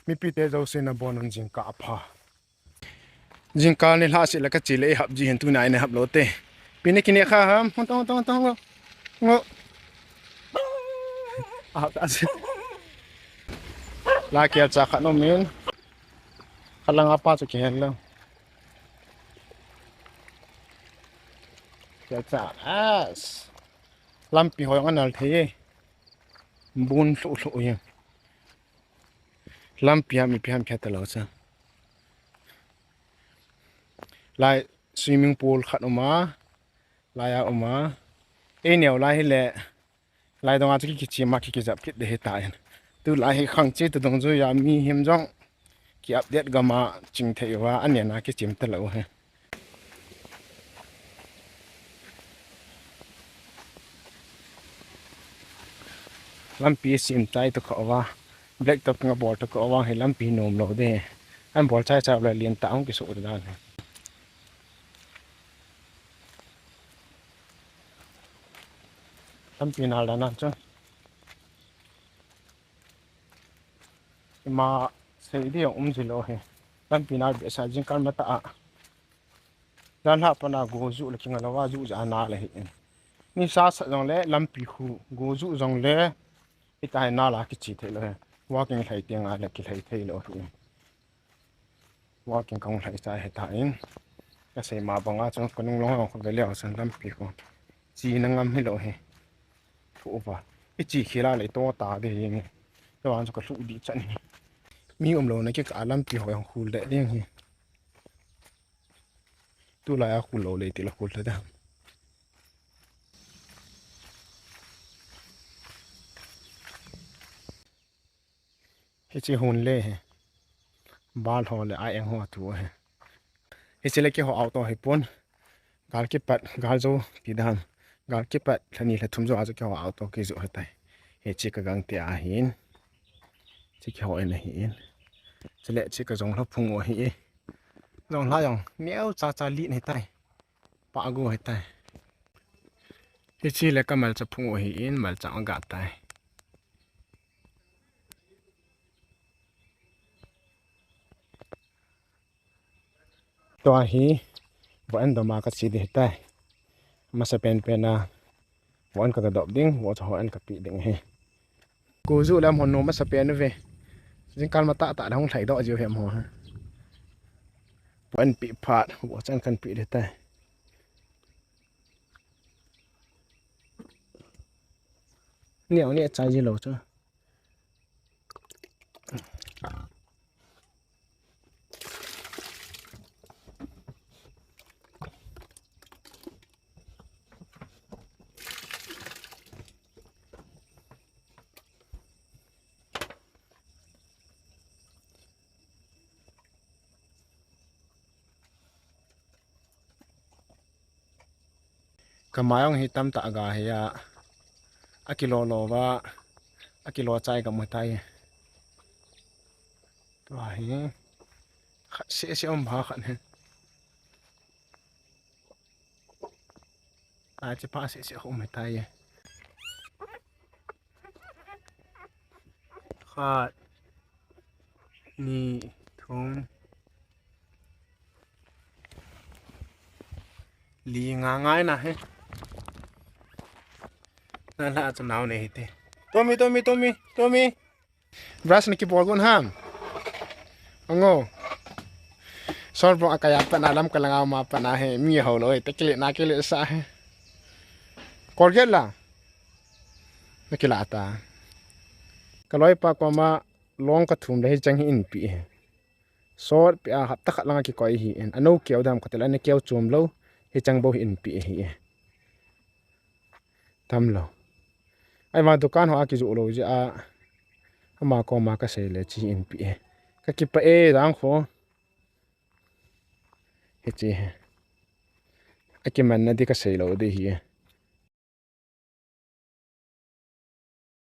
mi pi te zo se na bon on jing ka pha jing ka ni la se la ka chi le hab ji hen tu nai na hab lo te pi ne kine kha ham tong ngo a ta se la kia cha kha no min khalang apa chu ke hen lo kia cha as lampi hoyong anal the bun lu ye lampi mi pi ham kha ta lo cha lai swimming pool khat oma laya oma e neo lai le lai dong a chu ki chi ma ki zap kit de he ta yan tu lai he khang che tu dong zo ya mi him jong ki update ga ma ching thei wa an na ki chim ta lo he lampi sim tai to kho wa black top nga bor to ko wa he lampi nom lo de an bor chai cha la lien ta ong ki su da na lampi na la na cha mà xây đi ông gì lo he làm pin nào bị sa jing kan mata a dan ha pana go zu la kinga lawa zu ja na la he ni sa sa jong le lam pi khu go zu jong le itai na la ki chi the lo he walking thai tiang a la ki thai thei lo hu walking kong thai sa he ta in ka sei ma banga chong konung long ko ve le san lam pi khu chi na ngam hi lo he thu ba i chi khila le to ta de yin to an ko lu di chan mi lo na ke ka lam pi ho yang khul de ding hi tu la ya khul lo le ti la khul da he chi hun le he bal ho le ai ang ho tu he he chi le ke ho auto he pon gal ke pat gal zo pi dan gal ke pat thani la thum zo a zo ke ho auto ke zo hetai he chi ka gang te a hin chi ke ho en hin chi le chi ka jong la phung o hi jong la yong neo cha cha li ne tai pa go he tai he chi le ka mal cha phung o hi in mal cha ga tai to hi bon do ma ka chi de tai ma sa pen pen na bon ka dop ding wo cha ho an ka pi ding he ko zu lam hon no ma sa pen ve jing kal ma ta ta dong thai do jiu hem ho ha bon pi phat wo chan kan pi de tai neo ne chai ji lo cho kamayong hitam ta aga ya akilo lo wa akilo chai ga mu tai to hi se om bha khan he a che pa se om tai khat ni thum li nga ngai na he na la cha naw ne te tomi brush ni ki bol gon ham ango sor bo akaya pa na lam kalanga ma pa na he mi ho lo te kile na kile sa he korget la na kila ta kaloi pa ko ma long ka thum le chang hi in pi sor pi a hap ta khat langa ki koi hi en ano keu dam khatela ne keu chum lo he chang bo in pi hi tam lo ai ma dukan ho a ki ju lo ji a ama ko ma ka se le chi in pi ka ki pa e rang kho he chi a ki man na di ka se lo de hi